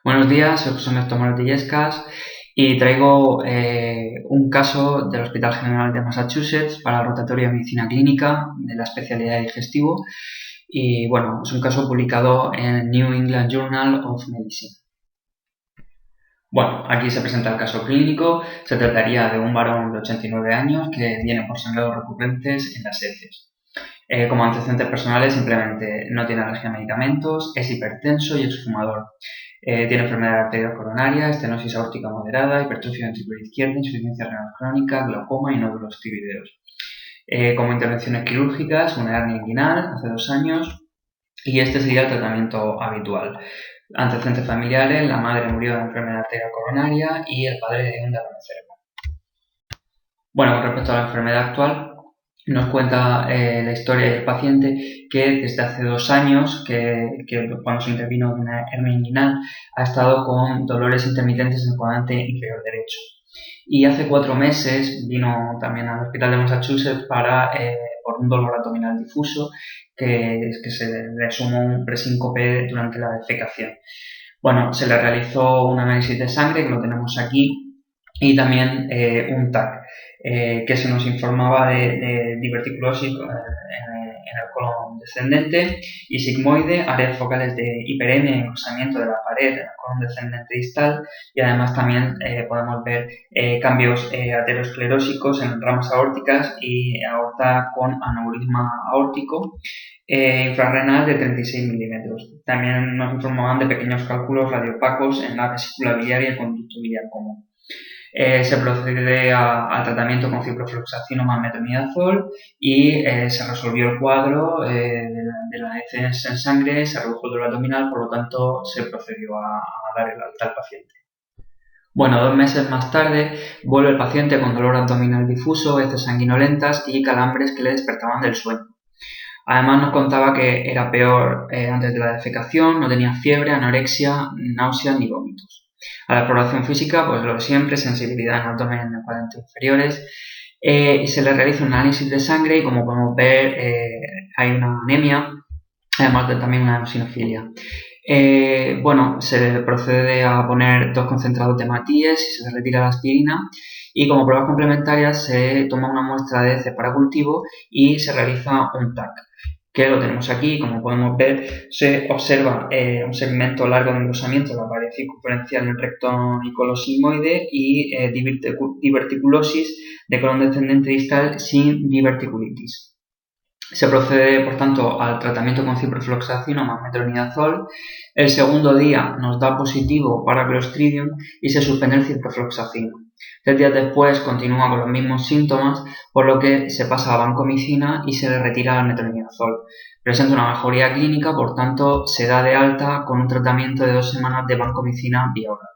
Buenos días, soy José Ernesto Morales de Illescas y traigo un caso del Hospital General de Massachusetts para el rotatorio de medicina clínica de la especialidad de digestivo y bueno, es un caso publicado en New England Journal of Medicine. Bueno, aquí se presenta el caso clínico. Se trataría de un varón de 89 años que viene por sangrados recurrentes en las heces. Como antecedentes personales, simplemente no tiene alergia a medicamentos, es hipertenso y exfumador. Tiene enfermedad de arteria coronaria, estenosis aórtica moderada, hipertrofia ventricular izquierda, insuficiencia renal crónica, glaucoma y nódulos tiroideos. Como intervenciones quirúrgicas, una hernia inguinal hace 2 años y este sería el tratamiento habitual. Antecedentes familiares: la madre murió de enfermedad de arteria coronaria y el padre de un derrame cerebral. Bueno, con respecto a la enfermedad actual, nos cuenta la historia del paciente que desde hace 2 años, que cuando se intervino una hernia inguinal, ha estado con dolores intermitentes en el cuadrante inferior derecho. Y hace 4 meses vino también al hospital de Massachusetts por un dolor abdominal difuso que se le sumó un presíncope durante la defecación. Bueno, se le realizó un análisis de sangre, que lo tenemos aquí, y también un TAC, que se nos informaba de diverticulosis en el colon descendente y sigmoide, áreas focales de hiperemia y engrosamiento de la pared en el colon descendente distal, y además también podemos ver cambios aterosclerósicos en ramas aórticas y aorta con aneurisma aórtico. Infrarrenal de 36 milímetros. También nos informaban de pequeños cálculos radiopacos en la vesícula biliar y el conducto biliar común. Se procede al tratamiento con ciprofloxacino más metronidazol y se resolvió el cuadro de la heces en sangre, se redujo el dolor abdominal, por lo tanto se procedió a dar el alta al paciente. Bueno, 2 meses más tarde vuelve el paciente con dolor abdominal difuso, heces sanguinolentas y calambres que le despertaban del sueño. Además nos contaba que era peor antes de la defecación, no tenía fiebre, anorexia, náuseas ni vómitos. A la exploración física, pues lo de siempre: sensibilidad en abdomen en cuadrantes inferiores, y se le realiza un análisis de sangre y como podemos ver hay una anemia, además de también una eosinofilia. Bueno, se procede a poner 2 concentrados de Matías y se le retira la aspirina, y como pruebas complementarias se toma una muestra de heces para cultivo y se realiza un TAC, que lo tenemos aquí. Como podemos ver, se observa un segmento largo de engrosamiento de la pared circunferencial del recto nicolossigmoide y diverticulosis de colon descendente distal sin diverticulitis. Se procede, por tanto, al tratamiento con ciprofloxacino más metronidazol. El segundo día nos da positivo para Clostridium y se suspende el ciprofloxacino. 3 días después continúa con los mismos síntomas, por lo que se pasa a vancomicina y se le retira el metronidazol. Presenta una mejoría clínica, por tanto se da de alta con un tratamiento de 2 semanas de vancomicina vía oral.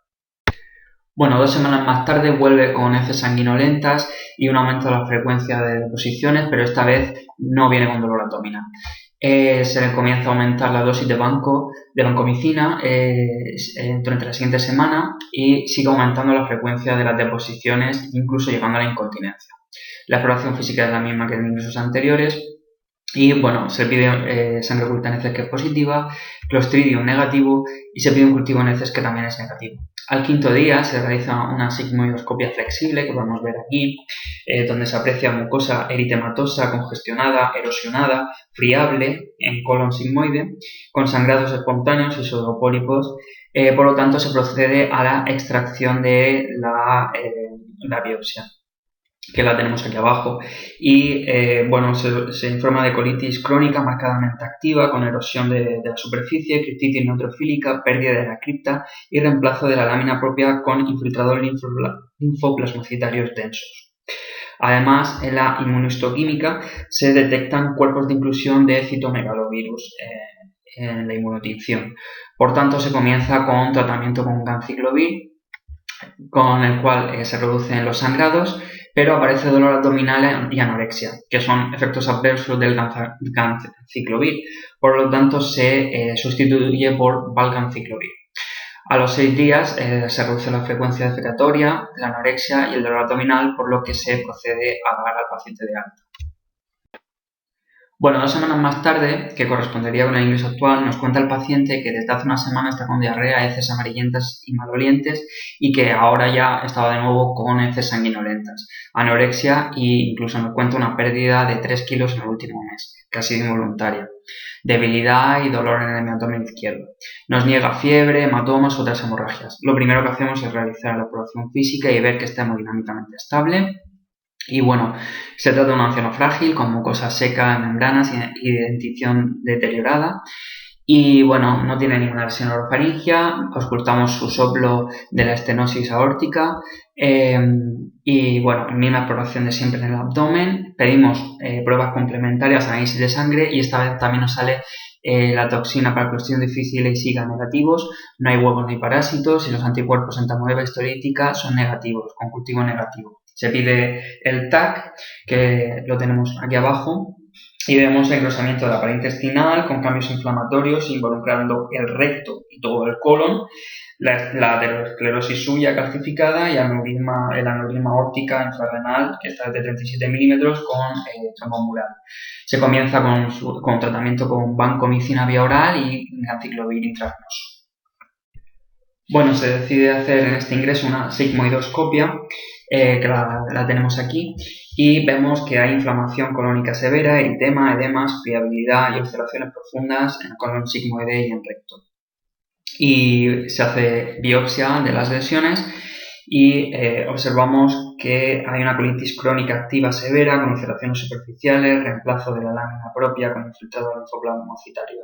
Bueno, 2 semanas más tarde vuelve con heces sanguinolentas y un aumento de la frecuencia de deposiciones, pero esta vez no viene con dolor abdominal. Se le comienza a aumentar la dosis de vancomicina durante la siguiente semana y sigue aumentando la frecuencia de las deposiciones, incluso llegando a la incontinencia. La exploración física es la misma que en ingresos anteriores y bueno, se pide sangre oculta en heces, que es positiva, Clostridium negativo, y se pide un cultivo en heces, que también es negativo. Al 5.º día se realiza una sigmoidoscopia flexible, que podemos ver aquí, donde se aprecia mucosa eritematosa, congestionada, erosionada, friable en colon sigmoide, con sangrados espontáneos y pseudopólipos. Por lo tanto, se procede a la extracción de la biopsia, que la tenemos aquí abajo, y bueno, se informa de colitis crónica marcadamente activa, con erosión de la superficie, criptitis neutrofílica, pérdida de la cripta y reemplazo de la lámina propia con infiltrados linfoplasmocitarios densos. Además, en la inmunohistoquímica se detectan cuerpos de inclusión de citomegalovirus en la inmunotinción. Por tanto, se comienza con tratamiento con ganciclovir, con el cual se reducen los sangrados, pero aparece dolor abdominal y anorexia, que son efectos adversos del ganciclovir. Por lo tanto, se sustituye por valganciclovir. A los 6 días se reduce la frecuencia defecatoria, la anorexia y el dolor abdominal, por lo que se procede a dar al paciente de alta. Bueno, 2 semanas más tarde, que correspondería con el ingreso actual, nos cuenta el paciente que desde hace una semana está con diarrea, heces amarillentas y malolientes y que ahora ya estaba de nuevo con heces sanguinolentas, anorexia e incluso nos cuenta una pérdida de 3 kilos en el último mes, que ha sido involuntaria, debilidad y dolor en el abdomen izquierdo. Nos niega fiebre, hematomas o otras hemorragias. Lo primero que hacemos es realizar la exploración física y ver que está hemodinámicamente estable. Y bueno, se trata de un anciano frágil con mucosa seca, membranas y dentición deteriorada. Y bueno, no tiene ninguna lesión orofaringia, auscultamos su soplo de la estenosis aórtica y bueno, misma exploración de siempre en el abdomen. Pedimos pruebas complementarias, análisis de sangre y esta vez también nos sale la toxina para clostridium difficile y Zika negativos, no hay huevos ni parásitos y los anticuerpos en tamoeba histolítica son negativos, con cultivo negativo. Se pide el TAC, que lo tenemos aquí abajo, y vemos el engrosamiento de la pared intestinal con cambios inflamatorios involucrando el recto y todo el colon, la aterosclerosis suya calcificada y el aneurisma aórtica infrarrenal que está de 37 milímetros con trombo mural. Se comienza con tratamiento con vancomicina vía oral y ganciclovir intravenoso. Bueno, se decide hacer en este ingreso una sigmoidoscopia, que la tenemos aquí, y vemos que hay inflamación colónica severa, eritema, edemas, friabilidad y ulceraciones profundas en el colon sigmoide y en recto. Y se hace biopsia de las lesiones y observamos que hay una colitis crónica activa severa con ulceraciones superficiales, reemplazo de la lámina propia con infiltrado linfoplasmocitario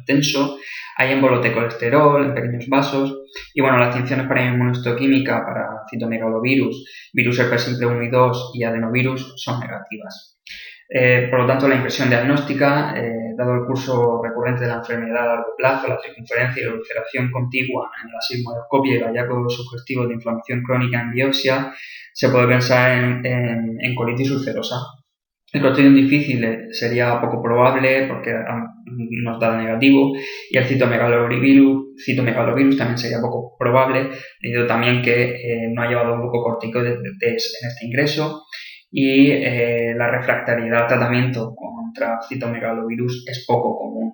tenso, hay embolote de colesterol en pequeños vasos y bueno, las tinciones para inmunohistoquímica para citomegalovirus, virus herpes simple 1 y 2 y adenovirus son negativas. Por lo tanto, la impresión diagnóstica, dado el curso recurrente de la enfermedad a largo plazo, la circunferencia y la ulceración contigua en la sigmoidoscopia y el hallazgo sugestivo de inflamación crónica en biopsia, se puede pensar en colitis ulcerosa. El clostridium difficile sería poco probable porque nos da negativo y el citomegalovirus también sería poco probable, debido también que no ha llevado glucocorticoides en este ingreso y la refractariedad al tratamiento contra citomegalovirus es poco común.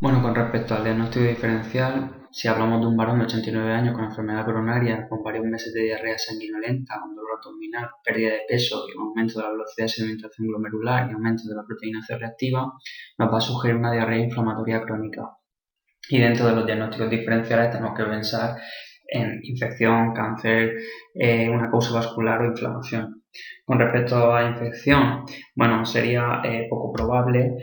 Bueno, con respecto al diagnóstico diferencial, si hablamos de un varón de 89 años con enfermedad coronaria, con varios meses de diarrea sanguinolenta, con dolor abdominal, pérdida de peso y un aumento de la velocidad de sedimentación glomerular y aumento de la proteína C reactiva, nos va a sugerir una diarrea inflamatoria crónica. Y dentro de los diagnósticos diferenciales tenemos que pensar en infección, cáncer, una causa vascular o inflamación. Con respecto a la infección, bueno, sería poco probable,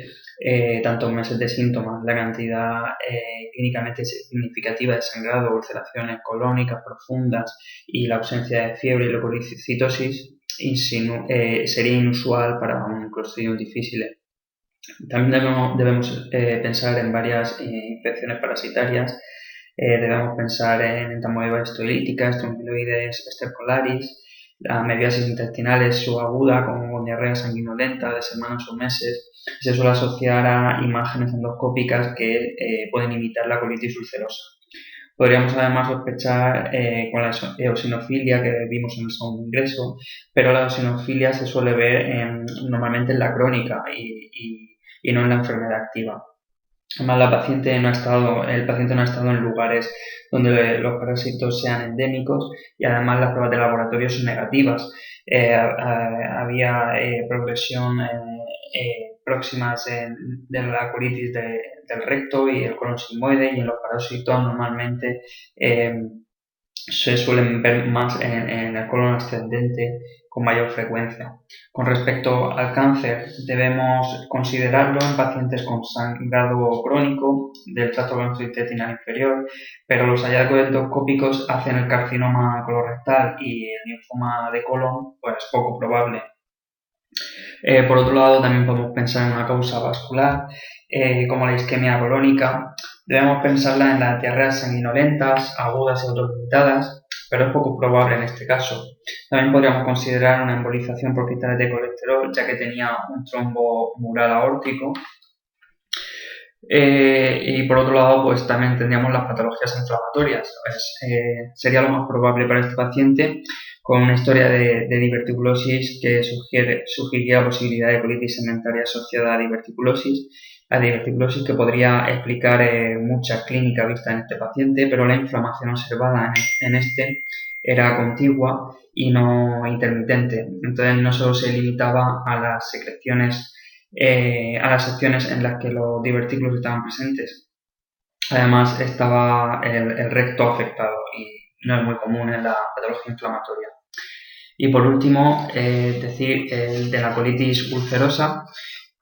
tanto en meses de síntomas, la cantidad clínicamente significativa de sangrado, ulceraciones colónicas profundas y la ausencia de fiebre y leucocitosis sería inusual para un Clostridium difficile. También debemos pensar en varias infecciones parasitarias. Debemos pensar en entamoeba histolítica, Strongyloides stercolaris, la mebiasis intestinal subaguda con diarrea sanguinolenta de semanas o meses. Se suele asociar a imágenes endoscópicas que pueden imitar la colitis ulcerosa. Podríamos además sospechar con la eosinofilia que vimos en el segundo ingreso, pero la eosinofilia se suele ver normalmente en la crónica y no en la enfermedad activa. Además, el paciente no ha estado en lugares donde los parásitos sean endémicos y además las pruebas de laboratorio son negativas. Había progresión próximas de la colitis del recto y el colon sigmoide, y en los parásitos normalmente se suelen ver más en el colon ascendente con mayor frecuencia. Con respecto al cáncer, debemos considerarlo en pacientes con sangrado crónico del tracto gastrointestinal inferior, pero los hallazgos endoscópicos hacen el carcinoma colorectal y el linfoma de colon pues poco probable. Por otro lado, también podemos pensar en una causa vascular, como la isquemia colónica. Debemos pensarla en las diarreas sanguinolentas, agudas y autolimitadas, pero es poco probable en este caso. También podríamos considerar una embolización por cristales de colesterol, ya que tenía un trombo mural aórtico. Y por otro lado, pues también tendríamos las patologías inflamatorias. Sería lo más probable para este paciente, con una historia de diverticulosis que sugeriría la posibilidad de colitis segmentaria asociada a diverticulosis que podría explicar muchas clínicas vistas en este paciente, pero la inflamación observada en este era contigua y no intermitente. Entonces no solo se limitaba a las secreciones, a las secciones en las que los divertículos estaban presentes. Además estaba el recto afectado y no es muy común en la patología inflamatoria. Y por último, decir el de la colitis ulcerosa,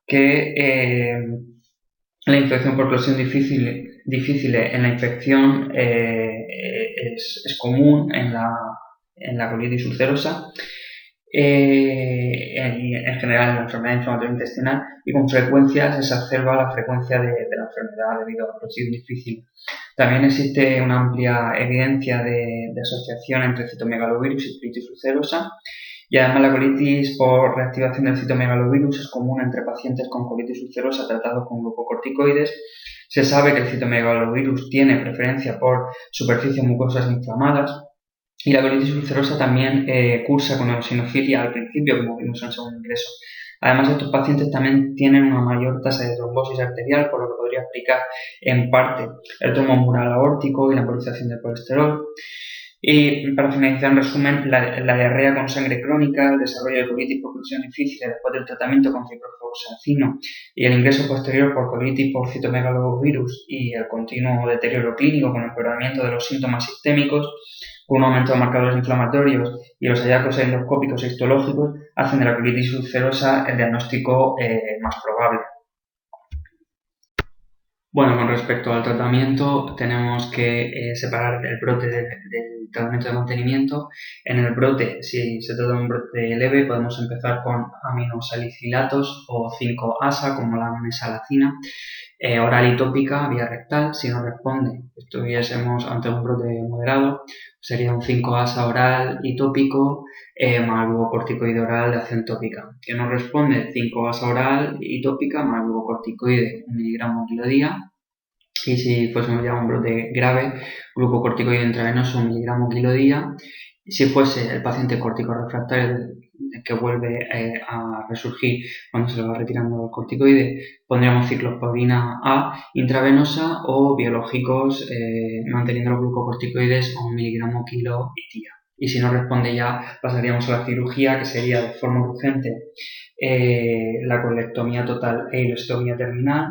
que la infección por closión difícil en la infección es común en la colitis ulcerosa, en general en la enfermedad inflamatoria intestinal, y con frecuencia se exacerba la frecuencia de la enfermedad debido a la closión difícil. También existe una amplia evidencia de asociación entre citomegalovirus y colitis ulcerosa, y además la colitis por reactivación del citomegalovirus es común entre pacientes con colitis ulcerosa tratados con glucocorticoides. Se sabe que el citomegalovirus tiene preferencia por superficies mucosas inflamadas, y la colitis ulcerosa también cursa con eosinofilia al principio, como vimos en el segundo ingreso. Además, estos pacientes también tienen una mayor tasa de trombosis arterial, por lo que podría explicar en parte el trombo mural aórtico y la embolización del colesterol. Y para finalizar, en resumen, la diarrea con sangre crónica, el desarrollo de colitis por closión difícil después del tratamiento con ciprofloxacino y el ingreso posterior por colitis por citomegalovirus y el continuo deterioro clínico con empeoramiento de los síntomas sistémicos, con un aumento de marcadores inflamatorios y los hallazgos endoscópicos e histológicos hacen de la colitis ulcerosa el diagnóstico más probable. Bueno, con respecto al tratamiento, tenemos que separar el brote del tratamiento de mantenimiento. En el brote, si se trata de un brote leve, podemos empezar con aminosalicilatos o 5-ASA, como la mesalazina, oral y tópica, vía rectal. Si no responde, estuviésemos ante un brote moderado, sería un 5-ASA oral y tópico, más glucocorticoide oral de acción tópica. Si no responde, 5-ASA oral y tópica más glucocorticoide 1 miligramo kilo día. Y si fuésemos ya un brote grave, glucocorticoide intravenoso 1 miligramo kilo día. Si fuese el paciente córtico refractario que vuelve a resurgir cuando se le va retirando el corticoide, pondríamos ciclosporina A intravenosa o biológicos manteniendo los glucocorticoides a 1 miligramo kilo día. Y si no responde ya, pasaríamos a la cirugía, que sería de forma urgente la colectomía total e ileostomía terminal,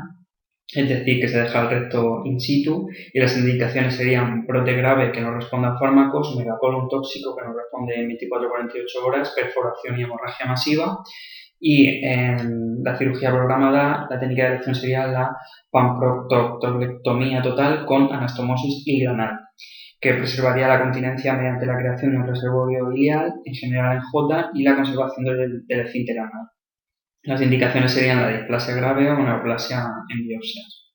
es decir, que se deja el recto in situ, y las indicaciones serían brote grave que no responda a fármacos, megacolon tóxico que no responde en 24-48 horas, perforación y hemorragia masiva. Y en la cirugía programada, la técnica de elección sería la panproctoctomía total con anastomosis ileonal, que preservaría la continencia mediante la creación de un reservorio ileal, en general en J, y la conservación del esfínter anal. Las indicaciones serían la displasia grave o neoplasia en biopsias.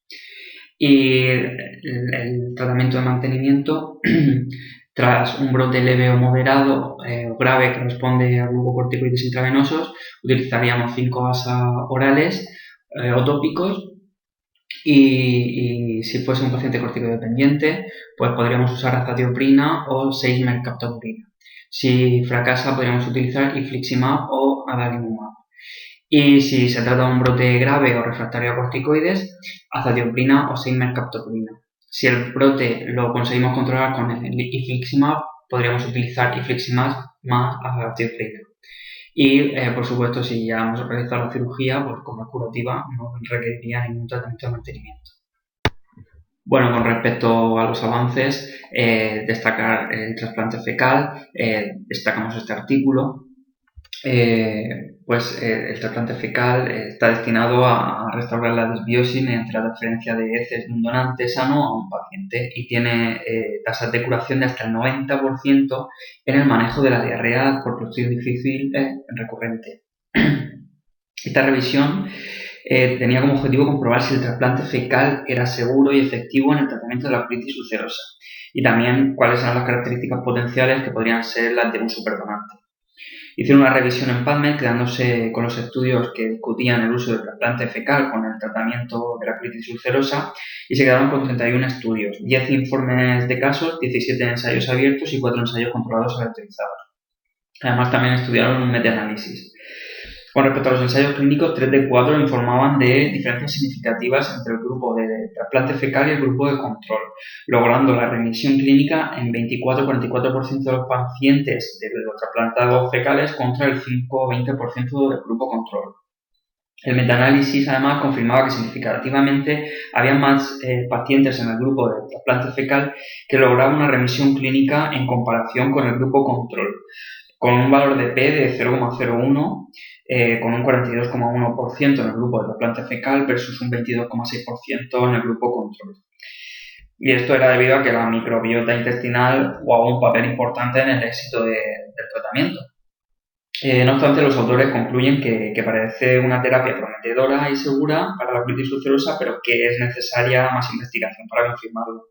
Y el tratamiento de mantenimiento, tras un brote leve o moderado o grave que responde a glucocorticoides intravenosos, utilizaríamos 5-ASA orales o tópicos. Y si fuese un paciente corticodependiente, pues podríamos usar azatioprina o 6-mercaptopurina. Si fracasa, podríamos utilizar infliximab o adalimumab. Y si se trata de un brote grave o refractario a corticoides, azatioprina o 6-mercaptopurina. Si el brote lo conseguimos controlar con el infliximab, podríamos utilizar infliximab más azatioprina. Y, por supuesto, si ya hemos realizado la cirugía, pues como es curativa, no requeriría ningún tratamiento de mantenimiento. Bueno, con respecto a los avances, destacar el trasplante fecal, destacamos este artículo. El trasplante fecal está destinado a restaurar la disbiosis mediante la transferencia de heces de un donante sano a un paciente y tiene tasas de curación de hasta el 90% en el manejo de la diarrea por closión difícil recurrente. Esta revisión tenía como objetivo comprobar si el trasplante fecal era seguro y efectivo en el tratamiento de la colitis ulcerosa y también cuáles eran las características potenciales que podrían ser las de un superdonante. Hicieron una revisión en PubMed quedándose con los estudios que discutían el uso del trasplante fecal con el tratamiento de la colitis ulcerosa y se quedaron con 31 estudios, 10 informes de casos, 17 ensayos abiertos y 4 ensayos controlados aleatorizados. Además, también estudiaron un metaanálisis. Con respecto a los ensayos clínicos, 3 de 4 informaban de diferencias significativas entre el grupo de trasplante fecal y el grupo de control, logrando la remisión clínica en 24-44% de los pacientes de los trasplantados fecales contra el 5-20% del grupo control. El metaanálisis además confirmaba que significativamente había más pacientes en el grupo de trasplante fecal que lograban una remisión clínica en comparación con el grupo control, con un valor de P de 0,01, con un 42,1% en el grupo de trasplante fecal versus un 22,6% en el grupo control. Y esto era debido a que la microbiota intestinal jugaba un papel importante en el éxito del tratamiento. No obstante, los autores concluyen que parece una terapia prometedora y segura para la colitis ulcerosa, pero que es necesaria más investigación para confirmarlo.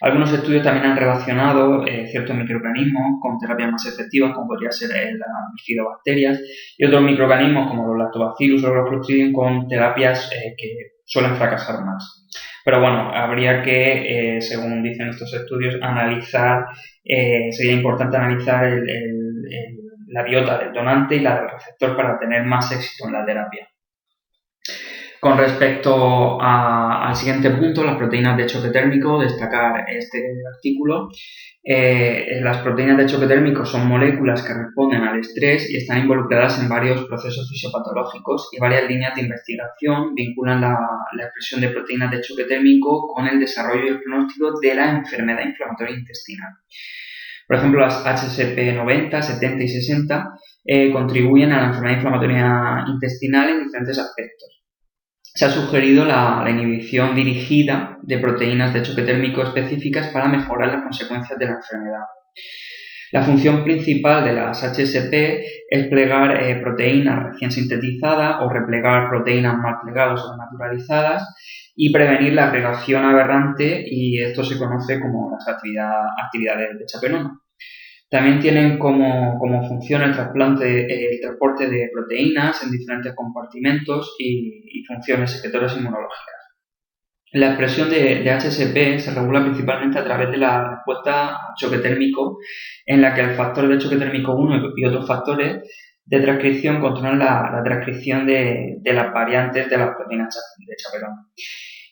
Algunos estudios también han relacionado ciertos microorganismos con terapias más efectivas, como podría ser las bifidobacterias, y otros microorganismos como los lactobacillus o los clostridium con terapias que suelen fracasar más. Pero bueno, habría que, según dicen estos estudios, sería importante analizar la biota del donante y la del receptor para tener más éxito en la terapia. Con respecto al siguiente punto, las proteínas de choque térmico, destacar este artículo. Las proteínas de choque térmico son moléculas que responden al estrés y están involucradas en varios procesos fisiopatológicos, y varias líneas de investigación vinculan la expresión de proteínas de choque térmico con el desarrollo y el pronóstico de la enfermedad inflamatoria intestinal. Por ejemplo, las HSP90, 70 y 60 contribuyen a la enfermedad inflamatoria intestinal en diferentes aspectos. Se ha sugerido la inhibición dirigida de proteínas de choque térmico específicas para mejorar las consecuencias de la enfermedad. La función principal de las HSP es plegar proteínas recién sintetizadas o replegar proteínas mal plegadas o naturalizadas y prevenir la agregación aberrante, y esto se conoce como las actividades de chaperona. También tienen como función el transporte de proteínas en diferentes compartimentos y funciones secretoras inmunológicas. La expresión de HSP se regula principalmente a través de la respuesta al choque térmico, en la que el factor de choque térmico 1 y otros factores de transcripción controlan la transcripción de las variantes de las proteínas de chaperón.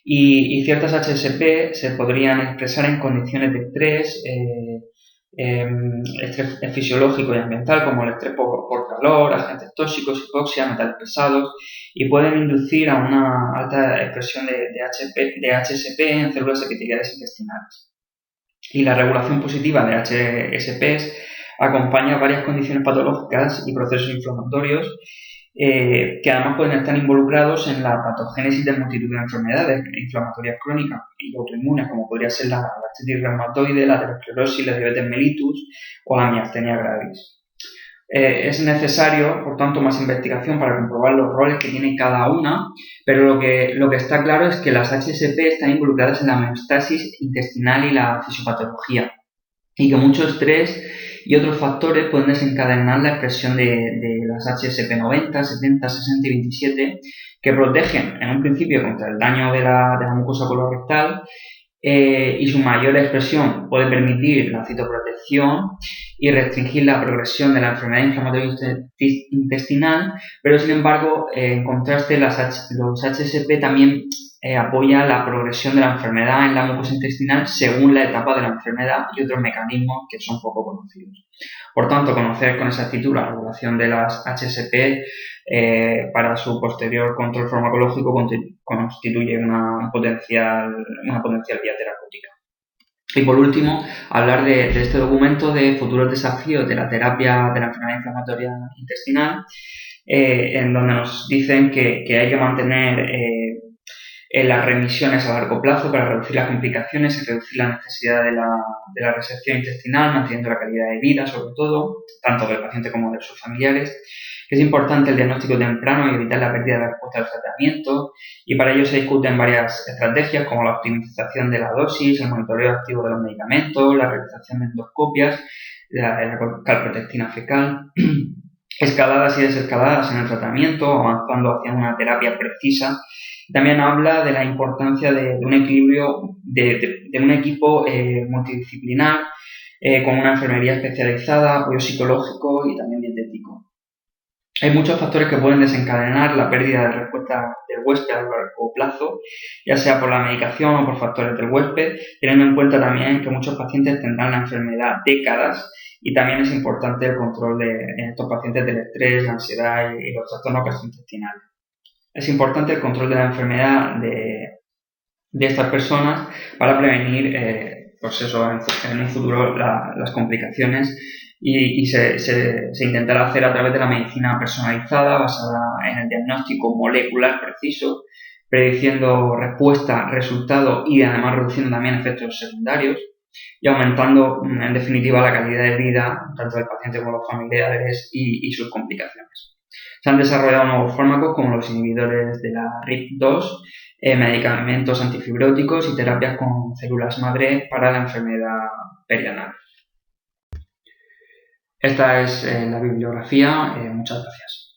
Y ciertas HSP se podrían expresar en condiciones de estrés fisiológico y ambiental, como el estrés por calor, agentes tóxicos, hipoxia, metales pesados, y pueden inducir a una alta expresión de HSP en células epiteliales intestinales. Y la regulación positiva de HSPs acompaña varias condiciones patológicas y procesos inflamatorios que además pueden estar involucrados en la patogénesis de multitud de enfermedades inflamatorias crónicas y autoinmunes, como podría ser la artritis reumatoide, la aterosclerosis, la diabetes mellitus o la miastenia gravis. Es necesario, por tanto, más investigación para comprobar los roles que tiene cada una, pero lo que está claro es que las HSP están involucradas en la homeostasis intestinal y la fisiopatología, y que mucho estrés y otros factores pueden desencadenar la expresión de las HSP90, 70, 60 y 27, que protegen en un principio contra el daño de la mucosa colorectal, y su mayor expresión puede permitir la citoprotección y restringir la progresión de la enfermedad inflamatoria intestinal, pero sin embargo, en contraste, los HSP también apoyan la progresión de la enfermedad en la mucosa intestinal según la etapa de la enfermedad y otros mecanismos que son poco conocidos. Por tanto, conocer con exactitud la regulación de las HSP para su posterior control farmacológico constituye una potencial vía terapéutica. Y por último, hablar de este documento de futuros desafíos de la terapia de la enfermedad inflamatoria intestinal, en donde nos dicen que hay que mantener las remisiones a largo plazo para reducir las complicaciones y reducir la necesidad de la resección intestinal, manteniendo la calidad de vida, sobre todo, tanto del paciente como de sus familiares. Es importante el diagnóstico temprano y evitar la pérdida de la respuesta al tratamiento, y para ello se discuten varias estrategias como la optimización de la dosis, el monitoreo activo de los medicamentos, la realización de endoscopias, la calprotectina fecal, escaladas y desescaladas en el tratamiento, avanzando hacia una terapia precisa. También habla de la importancia de un equilibrio, de un equipo multidisciplinar con una enfermería especializada, apoyo psicológico y también dietético. Hay muchos factores que pueden desencadenar la pérdida de respuesta del huésped a largo plazo, ya sea por la medicación o por factores del huésped, teniendo en cuenta también que muchos pacientes tendrán la enfermedad décadas y también es importante el control en estos pacientes del estrés, la ansiedad y los trastornos gastrointestinales. Es importante el control de la enfermedad de estas personas para prevenir pues eso, en un futuro las complicaciones y se intentará hacer a través de la medicina personalizada basada en el diagnóstico molecular preciso, prediciendo respuesta, resultado y además reduciendo también efectos secundarios y aumentando en definitiva la calidad de vida tanto del paciente como de los familiares y sus complicaciones. Se han desarrollado nuevos fármacos como los inhibidores de la RIP2, medicamentos antifibróticos y terapias con células madre para la enfermedad perianal. Esta es la bibliografía. Muchas gracias.